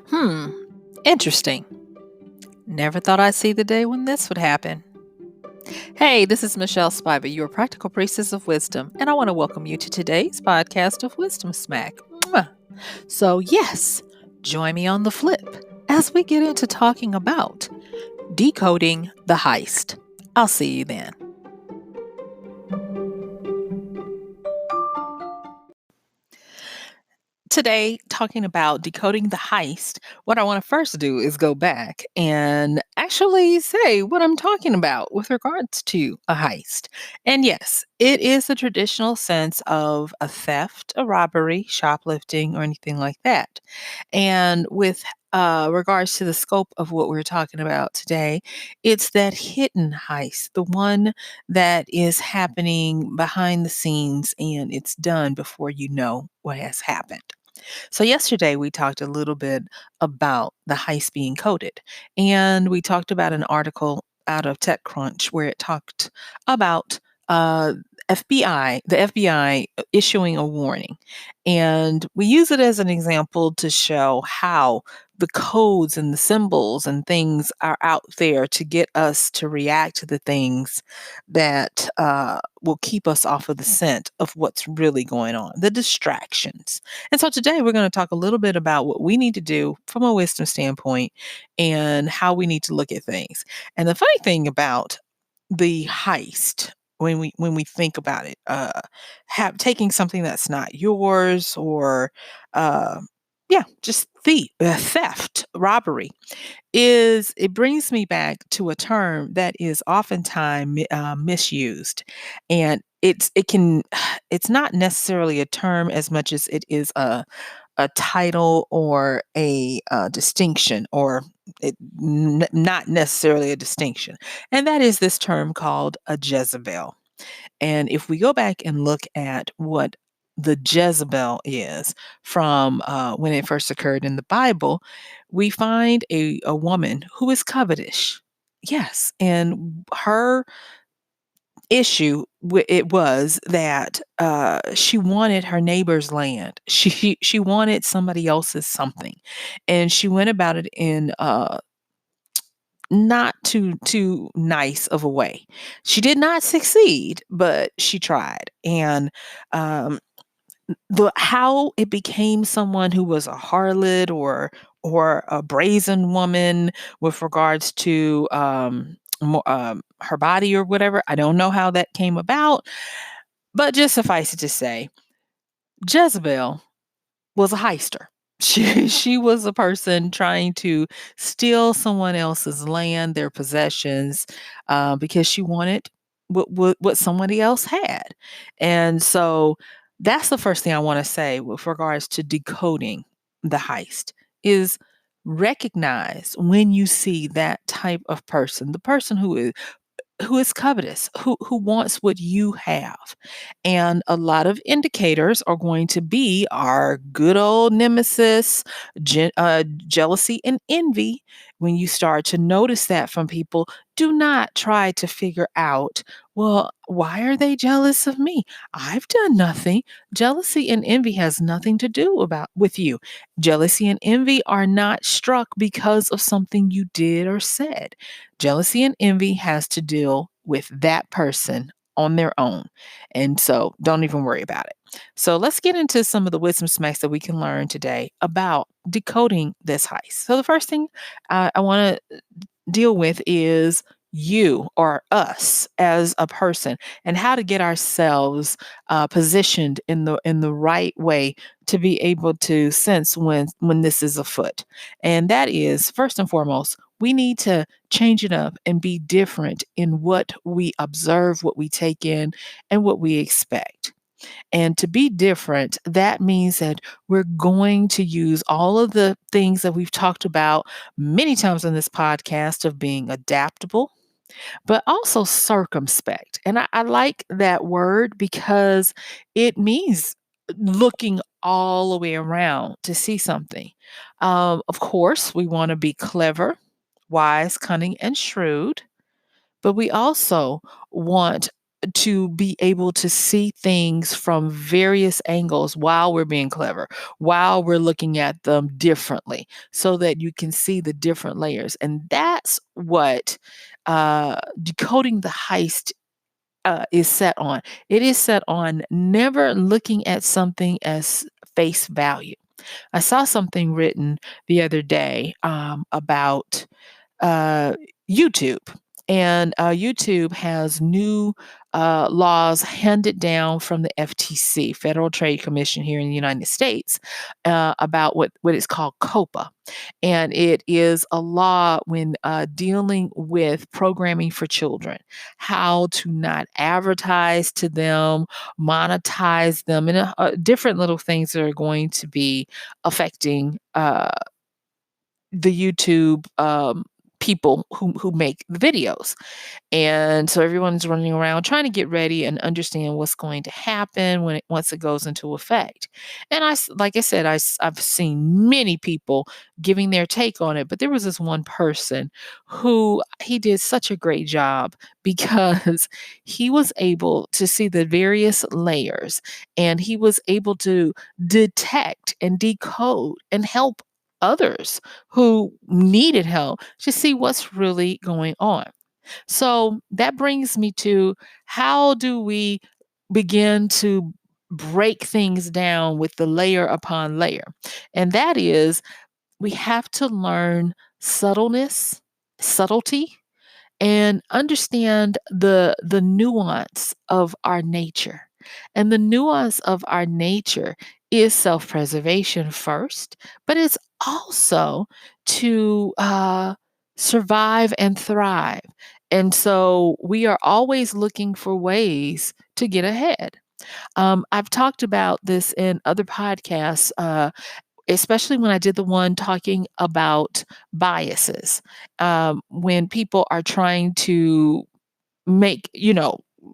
Hmm, interesting. Never thought I'd see the day when this would happen. Hey, this is MichelleSpiva, your practical priestess of wisdom, and I want to welcome you to today's podcast of Wisdom Smack. Mwah. So, yes, join me on the flip as we get into talking about decoding the heist. I'll see you then. Today, talking about decoding the heist, what I want to first do is go back and actually say what I'm talking about with regards to a heist. And yes, it is the traditional sense of a theft, a robbery, shoplifting, or anything like that. And with regards to the scope of what we're talking about today, it's that hidden heist, the one that is happening behind the scenes and it's done before you know what has happened. So, yesterday we talked a little bit about the heist being coded, and we talked about an article out of TechCrunch where it talked about uh, the FBI issuing a warning. And we use it as an example to show how the codes and the symbols and things are out there to get us to react to the things that will keep us off of the scent of what's really going on, the distractions. And so today we're going to talk a little bit about what we need to do from a wisdom standpoint and how we need to look at things. And the funny thing about the heist, when we think about it, have taking something that's not yours, or uh, yeah, just theft, robbery, is it brings me back to a term that is oftentimes misused, and it's not necessarily a term as much as it is a title or a distinction, or not necessarily a distinction, and that is this term called a Jezebel. And if we go back and look at what the Jezebel is from when it first occurred in the Bible, we find a woman who is covetous. Yes, and her issue it was that she wanted her neighbor's land. She wanted somebody else's something, and she went about it in not too nice of a way. She did not succeed, but she tried. And um, the how it became someone who was a harlot, or a brazen woman with regards to her body or whatever, I don't know how that came about, but just suffice it to say, Jezebel was a heister. She was a person trying to steal someone else's land, their possessions, because she wanted what somebody else had. And so that's the first thing I want to say with regards to decoding the heist is recognize when you see that type of person, the person who is covetous, who wants what you have. And a lot of indicators are going to be our good old nemesis, jealousy and envy. When you start to notice that from people, do not try to figure out, well, why are they jealous of me? I've done nothing. Jealousy and envy has nothing to do about with you. Jealousy and envy are not struck because of something you did or said. Jealousy and envy has to deal with that person on their own. And so don't even worry about it. So let's get into some of the wisdom smacks that we can learn today about decoding this heist. So the first thing I want to deal with is you, or us as a person, and how to get ourselves positioned in the right way to be able to sense when this is afoot. And that is, first and foremost, we need to change it up and be different in what we observe, what we take in, and what we expect. And to be different, that means that we're going to use all of the things that we've talked about many times on this podcast of being adaptable, but also circumspect. And I like that word because it means looking all the way around to see something. Of course, we want to be clever, wise, cunning, and shrewd, but we also want to be able to see things from various angles while we're being clever, while we're looking at them differently, so that you can see the different layers. And that's what decoding the heist is set on. It is set on never looking at something as face value. I saw something written the other day about uh, YouTube. And YouTube has new laws handed down from the FTC, Federal Trade Commission here in the United States, about what is called COPA. And it is a law when dealing with programming for children, how to not advertise to them, monetize them, and different little things that are going to be affecting the YouTube people who make the videos. And so everyone's running around trying to get ready and understand what's going to happen once it goes into effect. And like I said, I've seen many people giving their take on it, but there was this one person who he did such a great job because he was able to see the various layers, and he was able to detect and decode and help others who needed help to see what's really going on. So that brings me to, how do we begin to break things down with the layer upon layer? And that is, we have to learn subtlety, and understand the nuance of our nature. And the nuance of our nature is self-preservation first, but it's also to survive and thrive. And so we are always looking for ways to get ahead. I've talked about this in other podcasts, especially when I did the one talking about biases. When people are trying to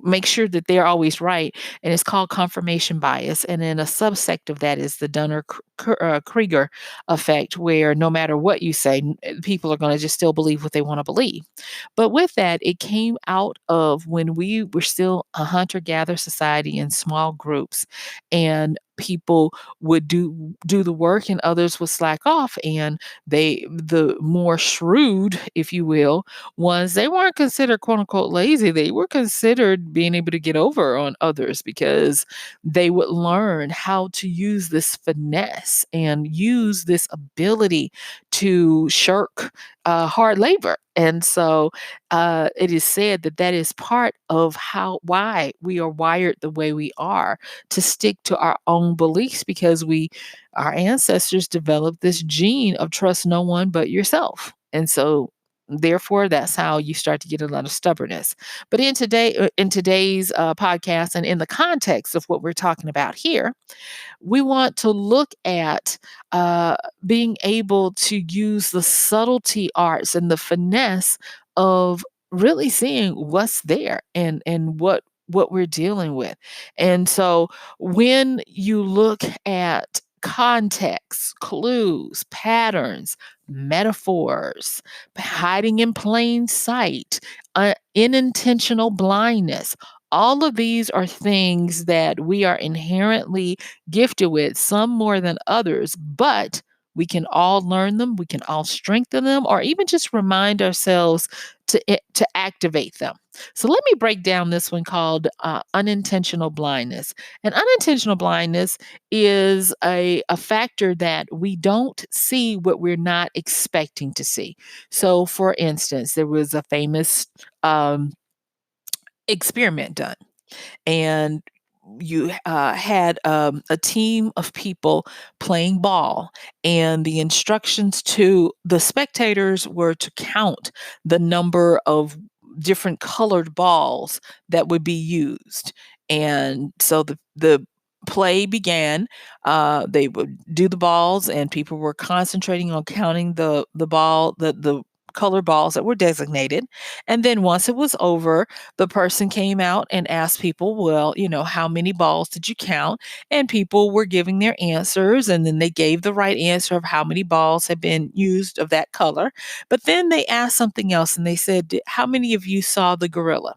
make sure that they're always right, and it's called confirmation bias. And then a subsect of that is the Dunner-Krieger effect, where no matter what you say, people are going to just still believe what they want to believe. But with that, it came out of when we were still a hunter-gatherer society in small groups, and people would do the work and others would slack off, and the more shrewd, if you will, ones, they weren't considered quote unquote lazy. They were considered being able to get over on others, because they would learn how to use this finesse and use this ability to shirk hard labor. And so it is said that that is part of why we are wired the way we are, to stick to our own beliefs, because our ancestors developed this gene of trust no one but yourself. And so therefore, that's how you start to get a lot of stubbornness. But in today's podcast, and in the context of what we're talking about here, we want to look at being able to use the subtlety arts and the finesse of really seeing what's there, and what we're dealing with. And so when you look at context, clues, patterns, metaphors, hiding in plain sight, unintentional blindness, all of these are things that we are inherently gifted with, some more than others, but we can all learn them, we can all strengthen them, or even just remind ourselves to activate them. So let me break down this one called unintentional blindness. And unintentional blindness is a factor that we don't see what we're not expecting to see. So, for instance, there was a famous experiment done, and you had a team of people playing ball, and the instructions to the spectators were to count the number of different colored balls that would be used. And so the play began. They would do the balls, and people were concentrating on counting the color balls that were designated. And then once it was over, the person came out and asked people, well, how many balls did you count? And people were giving their answers, and then they gave the right answer of how many balls had been used of that color. But then they asked something else, and they said, how many of you saw the gorilla?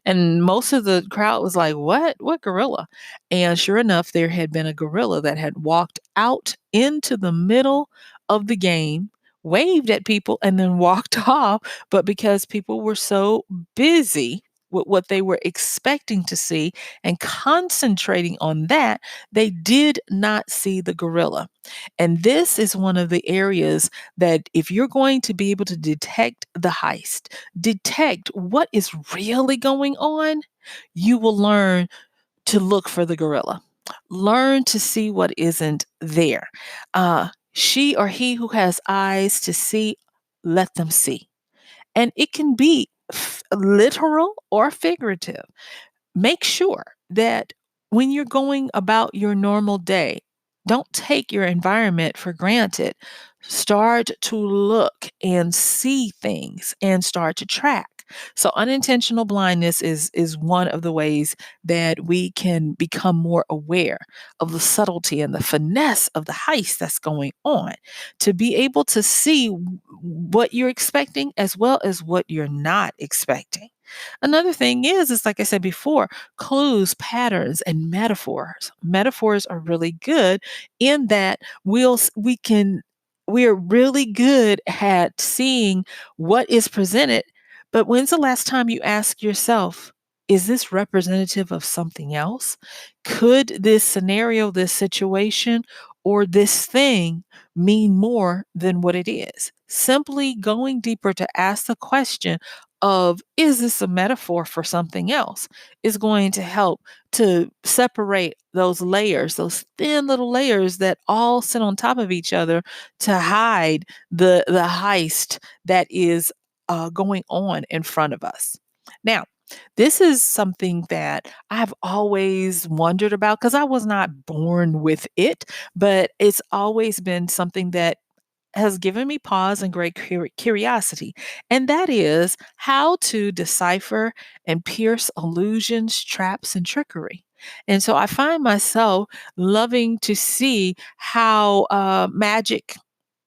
And most of the crowd was like, "What? What gorilla?" And sure enough, there had been a gorilla that had walked out into the middle of the game, waved at people, and then walked off. But because people were so busy with what they were expecting to see and concentrating on that, they did not see the gorilla. And this is one of the areas that if you're going to be able to detect the heist, detect what is really going on, you will learn to look for the gorilla. Learn to see what isn't there. She or he who has eyes to see, let them see. And it can be literal or figurative. Make sure that when you're going about your normal day, don't take your environment for granted. Start to look and see things and start to track. So unintentional blindness is one of the ways that we can become more aware of the subtlety and the finesse of the heist that's going on, to be able to see what you're expecting as well as what you're not expecting. Another thing is like I said before, clues, patterns, and metaphors. Metaphors are really good in that we're really good at seeing what is presented. But when's the last time you ask yourself, is this representative of something else? Could this scenario, this situation, or this thing mean more than what it is? Simply going deeper to ask the question of, is this a metaphor for something else, is going to help to separate those layers, those thin little layers that all sit on top of each other to hide the heist that is going on in front of us. Now, this is something that I've always wondered about because I was not born with it, but it's always been something that has given me pause and great curiosity, and that is how to decipher and pierce illusions, traps, and trickery. And so I find myself loving to see how magic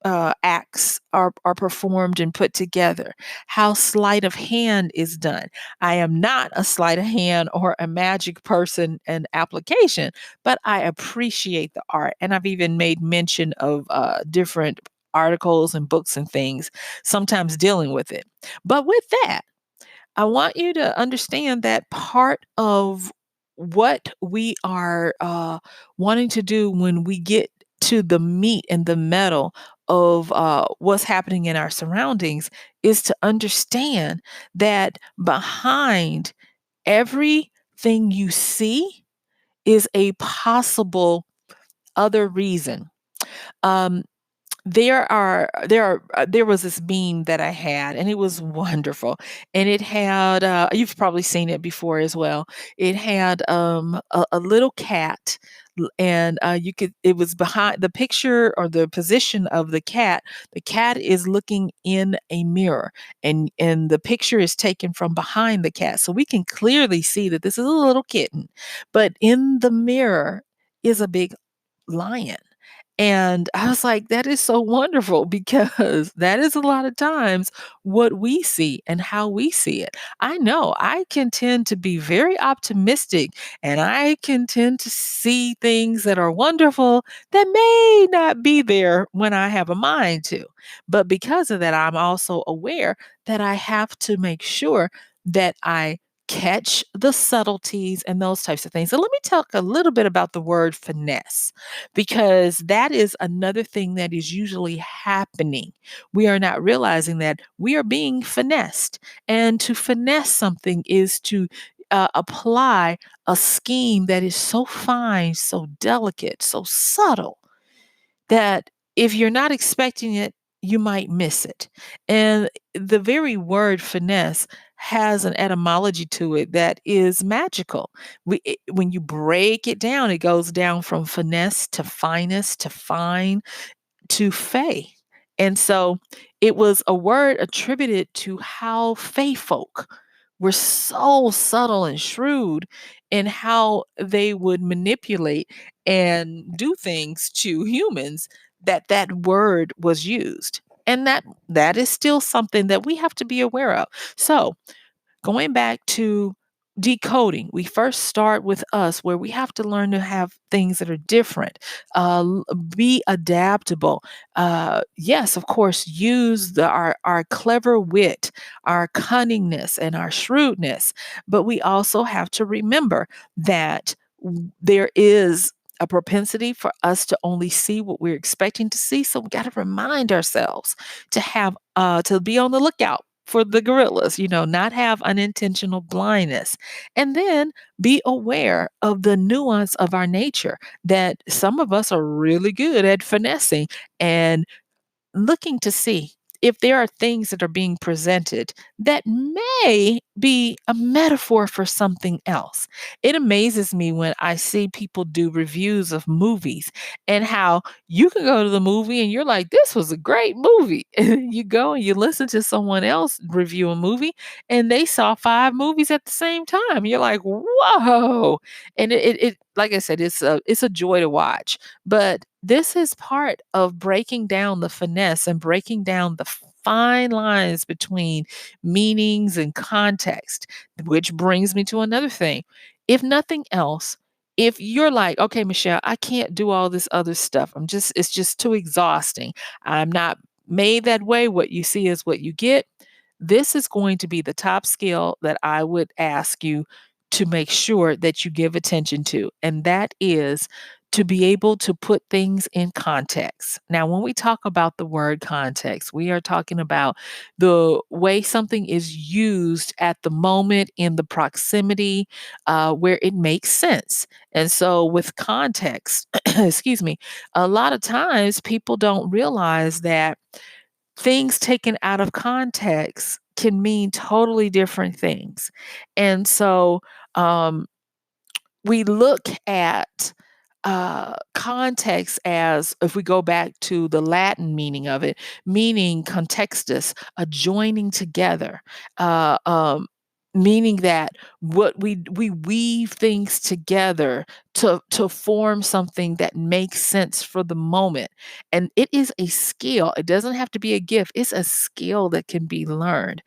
acts are performed and put together, how sleight of hand is done. I am not a sleight of hand or a magic person in application, but I appreciate the art. And I've even made mention of different articles and books and things, sometimes dealing with it. But with that, I want you to understand that part of what we are wanting to do when we get to the meat and the metal of what's happening in our surroundings is to understand that behind everything you see is a possible other reason. Um, there was this meme that I had, and it was wonderful, and it had, you've probably seen it before as well. It had, a little cat, and, it was behind the picture or the position of the cat is looking in a mirror, and the picture is taken from behind the cat, so we can clearly see that this is a little kitten, but in the mirror is a big lion. And I was like, that is so wonderful because that is a lot of times what we see and how we see it. I know I can tend to be very optimistic and I can tend to see things that are wonderful that may not be there when I have a mind to. But because of that, I'm also aware that I have to make sure that I catch the subtleties and those types of things. So let me talk a little bit about the word finesse because that is another thing that is usually happening. We are not realizing that we are being finessed. And to finesse something is to apply a scheme that is so fine, so delicate, so subtle that if you're not expecting it, you might miss it. And the very word finesse has an etymology to it that is magical. When you break it down, it goes down from finesse to finest to fine to fey. And so it was a word attributed to how fey folk were so subtle and shrewd in how they would manipulate and do things to humans that that word was used. And that is still something that we have to be aware of. So, going back to decoding. We first start with us, where we have to learn to have things that are different, be adaptable. Yes, of course, use our clever wit, our cunningness, and our shrewdness. But we also have to remember that there is a propensity for us to only see what we're expecting to see. So we got to remind ourselves to be on the lookout for the gorillas, not have unintentional blindness. And then be aware of the nuance of our nature, that some of us are really good at finessing and looking to see if there are things that are being presented that may be a metaphor for something else. It amazes me when I see people do reviews of movies, and how you can go to the movie and you're like, this was a great movie. And you go and you listen to someone else review a movie, and they saw five movies at the same time. You're like, whoa. And like I said, it's a joy to watch. But this is part of breaking down the finesse and breaking down the fine lines between meanings and context, which brings me to another thing. If nothing else, if you're like, okay, Michelle, I can't do all this other stuff. It's just too exhausting. I'm not made that way. What you see is what you get. This is going to be the top skill that I would ask you to make sure that you give attention to. And that is to be able to put things in context. Now, when we talk about the word context, we are talking about the way something is used at the moment, in the proximity, where it makes sense. And so, with context, excuse me, a lot of times people don't realize that things taken out of context can mean totally different things. And so, um, we look at context as, if we go back to the Latin meaning of it, meaning contextus, a joining together, uh, um, meaning that we weave things together to form something that makes sense for the moment. And it is a skill. It doesn't have to be a gift. It's a skill that can be learned.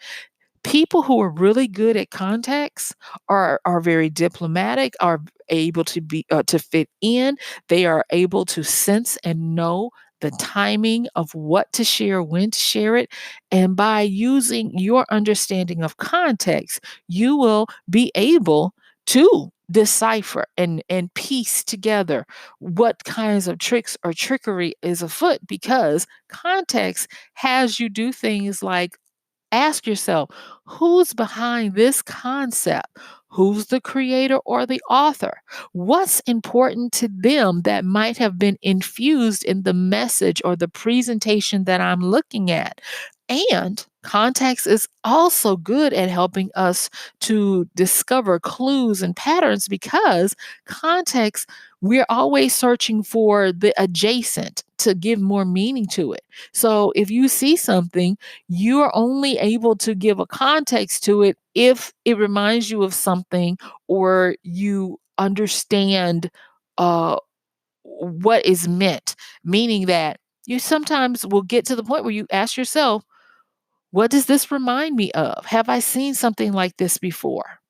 People who are really good at context are very diplomatic, are able to fit in. They are able to sense and know the timing of what to share, when to share it. And by using your understanding of context, you will be able to decipher and piece together what kinds of tricks or trickery is afoot, because context has you do things like ask yourself, who's behind this concept? Who's the creator or the author? What's important to them that might have been infused in the message or the presentation that I'm looking at? And context is also good at helping us to discover clues and patterns, because context, we're always searching for the adjacent to give more meaning to it. So if you see something, you're only able to give a context to it if it reminds you of something, or you understand uh, what is meant. Meaning that you sometimes will get to the point where you ask yourself, what does this remind me of? Have I seen something like this before?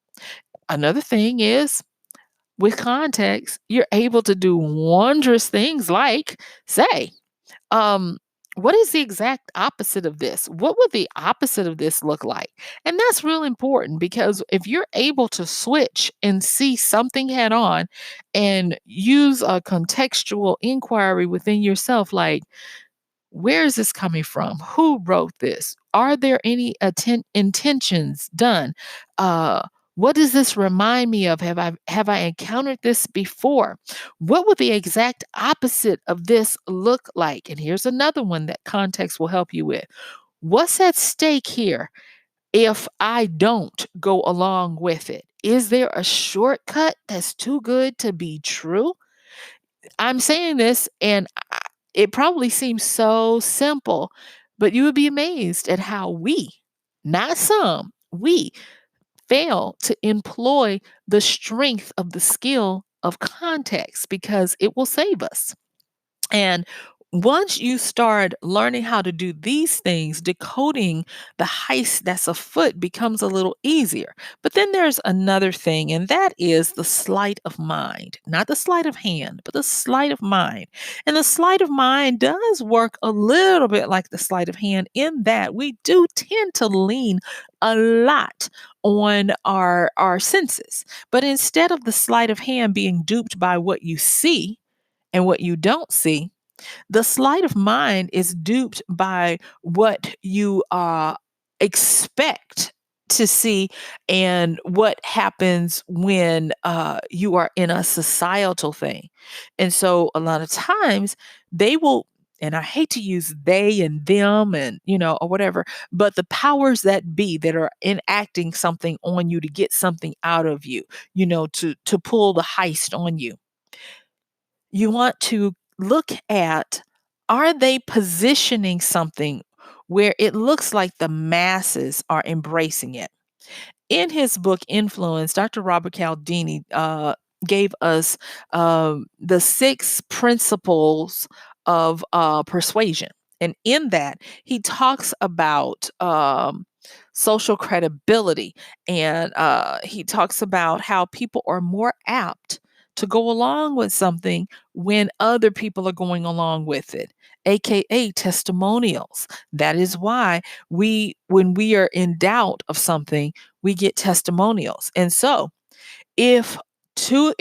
Another thing is, with context, you're able to do wondrous things like say, um, what is the exact opposite of this? What would the opposite of this look like? And that's real important, because if you're able to switch and see something head on and use a contextual inquiry within yourself, like, where is this coming from? Who wrote this? Are there any intentions done? Uh, what does this remind me of? Have I encountered this before? What would the exact opposite of this look like? And here's another one that context will help you with. What's at stake here if I don't go along with it? Is there a shortcut that's too good to be true? I'm saying this, and it probably seems so simple, but you would be amazed at how we, not some, we fail to employ the strength of the skill of context, because it will save us. And Once you start learning how to do these things, decoding the heist that's afoot becomes a little easier. But then there's another thing, and that is the sleight of mind. Not the sleight of hand, but the sleight of mind. And the sleight of mind does work a little bit like the sleight of hand in that we do tend to lean a lot on our senses. But instead of the sleight of hand being duped by what you see and what you don't see, the sleight of mind is duped by what you expect to see and what happens when you are in a societal thing. And so a lot of times they will, and I hate to use they and them and, or whatever, but the powers that be that are enacting something on you to get something out of you, to pull the heist on you, you want to look at, are they positioning something where it looks like the masses are embracing it? In his book Influence, Dr. Robert Cialdini gave us the 6 principles of persuasion. And in that, he talks about social credibility, and he talks about how people are more apt to go along with something when other people are going along with it, aka testimonials. That is why when we are in doubt of something, we get testimonials. And so if too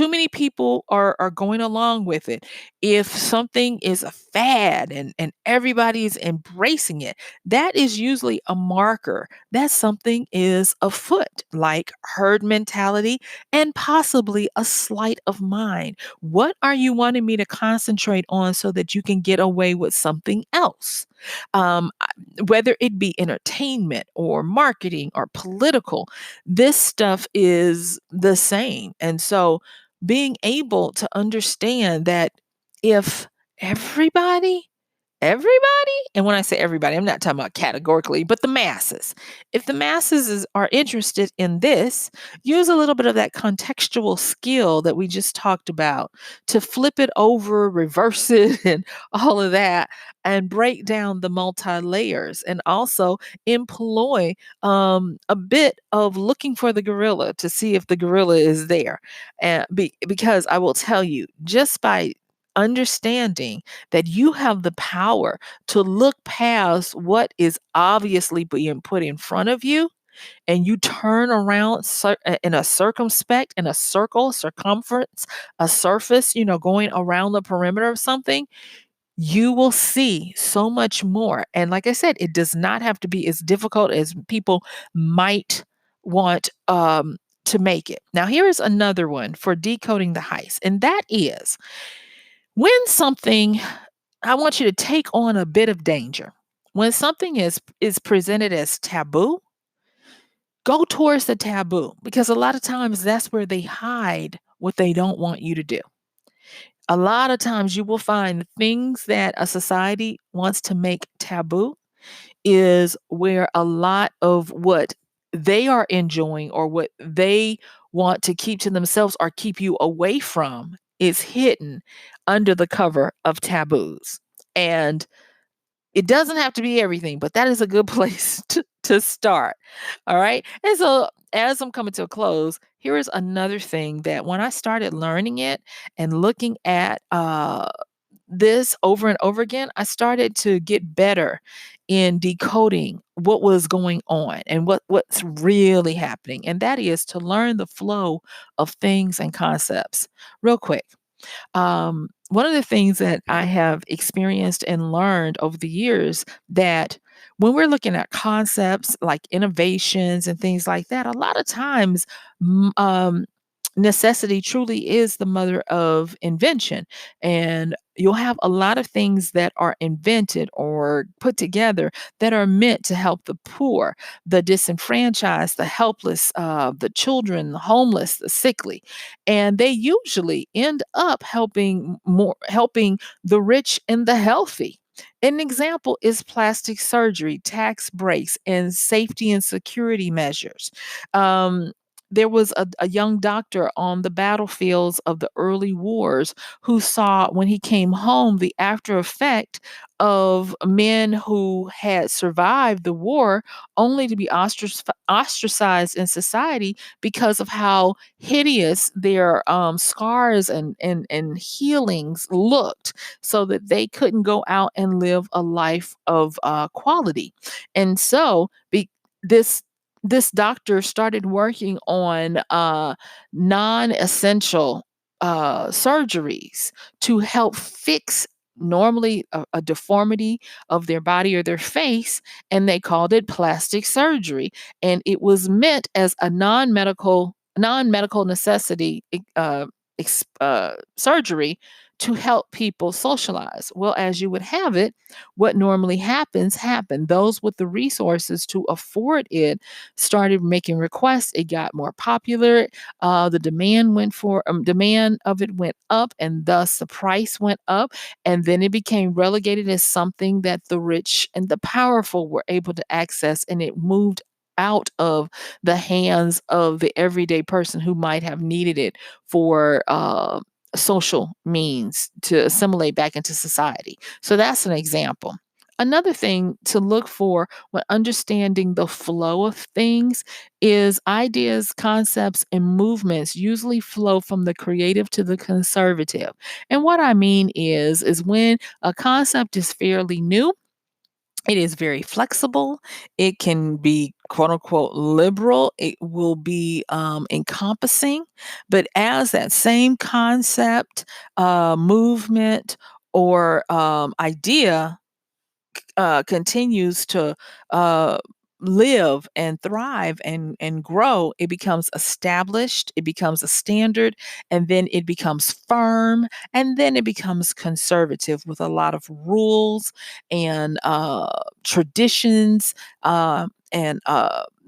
many people are going along with it, if something is a fad and everybody is embracing it, that is usually a marker that something is afoot, like herd mentality and possibly a sleight of mind. What are you wanting me to concentrate on so that you can get away with something else? Whether it be entertainment or marketing or political, this stuff is the same. And so being able to understand that if everybody everybody, and when I say everybody, I'm not talking about categorically, but the masses. If the masses are interested in this, use a little bit of that contextual skill that we just talked about to flip it over, reverse it, and all of that, and break down the multi layers, and also employ a bit of looking for the gorilla to see if the gorilla is there. And because I will tell you, just by understanding that you have the power to look past what is obviously being put in front of you, and you turn around in a circumspect, in a circle, circumference, a surface, going around the perimeter of something, you will see so much more. And like I said, it does not have to be as difficult as people might want to make it. Now, here is another one for decoding the heist, and that is when something, I want you to take on a bit of danger. When something is presented as taboo, go towards the taboo, because a lot of times that's where they hide what they don't want you to do. A lot of times you will find things that a society wants to make taboo is where a lot of what they are enjoying or what they want to keep to themselves or keep you away from is hidden under the cover of taboos. And it doesn't have to be everything, but that is a good place to start. All right. And so, as I'm coming to a close, here is another thing that when I started learning it and looking at this over and over again, I started to get better in decoding what was going on and what's really happening. And that is to learn the flow of things and concepts. Real quick. One of the things that I have experienced and learned over the years, that when we're looking at concepts like innovations and things like that, a lot of times m- um, necessity truly is the mother of invention. And you'll have a lot of things that are invented or put together that are meant to help the poor, the disenfranchised, the helpless, the children, the homeless, the sickly. And they usually end up helping the rich and the healthy. An example is plastic surgery, tax breaks, and safety and security measures. Um, there was a young doctor on the battlefields of the early wars who saw when he came home the after effect of men who had survived the war only to be ostracized in society because of how hideous their scars and healings looked, so that they couldn't go out and live a life of quality. And so this this doctor started working on non-essential surgeries to help fix normally a deformity of their body or their face, and they called it plastic surgery. And it was meant as a non-medical necessity surgery to help people socialize. Well, as you would have it, what normally happens happened. Those with the resources to afford it started making requests. It got more popular. The demand of it went up, and thus the price went up. And then it became relegated as something that the rich and the powerful were able to access, and it moved out of the hands of the everyday person who might have needed it for social means to assimilate back into society. So that's an example. Another thing to look for when understanding the flow of things is ideas, concepts, and movements usually flow from the creative to the conservative. And what I mean is when a concept is fairly new, it is very flexible. It can be quote unquote liberal. It will be encompassing. But as that same concept, movement, or idea continues to uh, live and thrive and grow, it becomes established, it becomes a standard, and then it becomes firm, and then it becomes conservative with a lot of rules and traditions and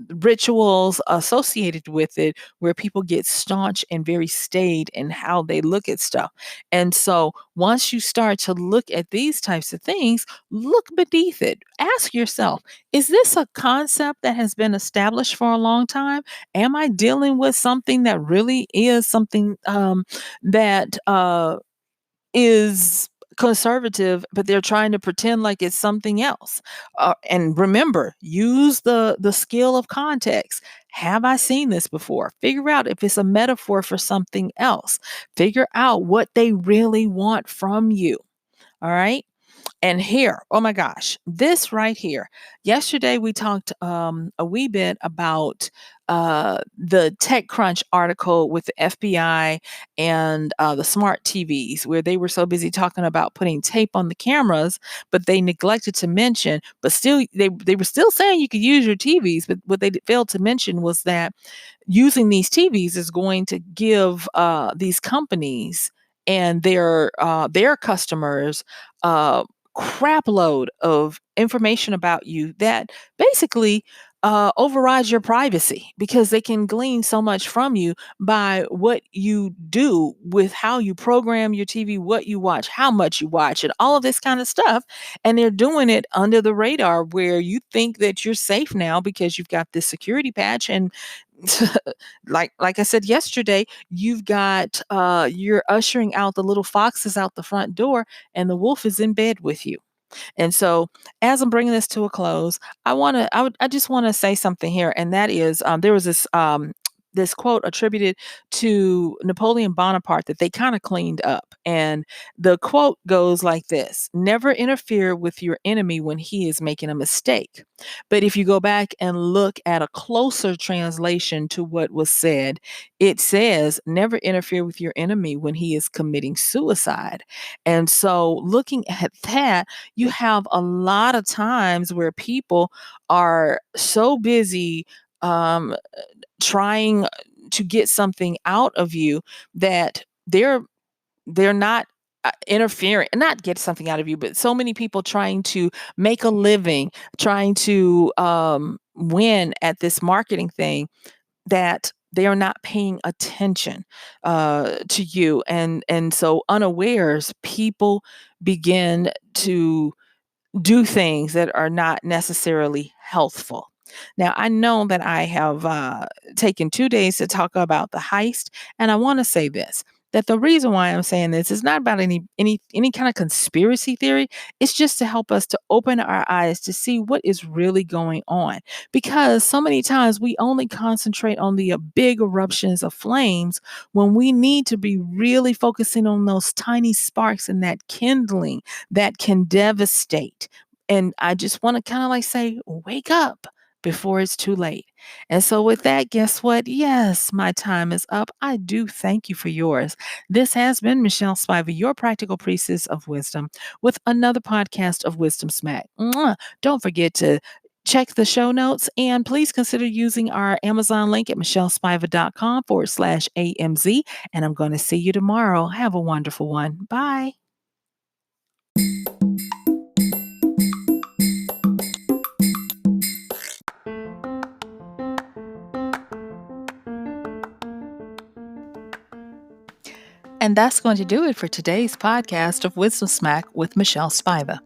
rituals associated with it, where people get staunch and very staid in how they look at stuff. And so once you start to look at these types of things, look beneath it. Ask yourself, is this a concept that has been established for a long time? Am I dealing with something that really is something that is conservative, but they're trying to pretend like it's something else? And remember, use the skill of context. Have I seen this before? Figure out if it's a metaphor for something else. Figure out what they really want from you. All right. And here, oh my gosh, this right here. Yesterday we talked a wee bit about the TechCrunch article with the FBI and the smart TVs, where they were so busy talking about putting tape on the cameras, but they neglected to mention. But still, they were still saying you could use your TVs, but what they failed to mention was that using these TVs is going to give these companies and their customers crap load of information about you that basically overrides your privacy, because they can glean so much from you by what you do with how you program your TV, what you watch, how much you watch, and all of this kind of stuff. And they're doing it under the radar, where you think that you're safe now because you've got this security patch. And like I said yesterday, you're ushering out the little foxes out the front door, and the wolf is in bed with you. And so, as I'm bringing this to a close, I just want to say something here, and that is, there was this quote attributed to Napoleon Bonaparte that they kind of cleaned up. And the quote goes like this: "Never interfere with your enemy when he is making a mistake." But if you go back and look at a closer translation to what was said, it says, "Never interfere with your enemy when he is committing suicide." And so, looking at that, you have a lot of times where people are so busy um, trying to get something out of you that they're not interfering, not get something out of you, but so many people trying to make a living, trying to win at this marketing thing, that they are not paying attention to you. And so unawares, people begin to do things that are not necessarily healthful. Now, I know that I have taken 2 days to talk about the heist, and I want to say this. That the reason why I'm saying this is not about any kind of conspiracy theory. It's just to help us to open our eyes to see what is really going on. Because so many times we only concentrate on the big eruptions of flames when we need to be really focusing on those tiny sparks and that kindling that can devastate. And I just want to kind of like say, wake up before it's too late. And so, with that, guess what? Yes, my time is up. I do thank you for yours. This has been Michelle Spiva, your practical priestess of wisdom, with another podcast of Wisdom Smack. Mwah! Don't forget to check the show notes and please consider using our Amazon link at michellespiva.com/AMZ. And I'm going to see you tomorrow. Have a wonderful one. Bye. And that's going to do it for today's podcast of Wisdom Smack with Michelle Spiva.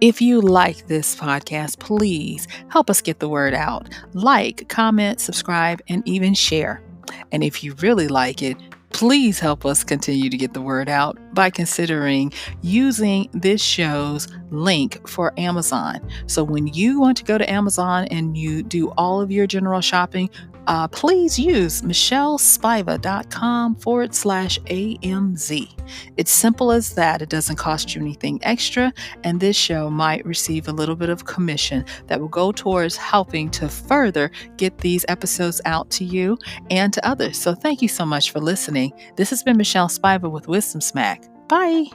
If you like this podcast, please help us get the word out. Like, comment, subscribe, and even share. And if you really like it, please help us continue to get the word out by considering using this show's link for Amazon. So when you want to go to Amazon and you do all of your general shopping, please use MichelleSpiva.com/AMZ. It's simple as that. It doesn't cost you anything extra, and this show might receive a little bit of commission that will go towards helping to further get these episodes out to you and to others. So thank you so much for listening. This has been Michelle Spiva with Wisdom Smack. Bye.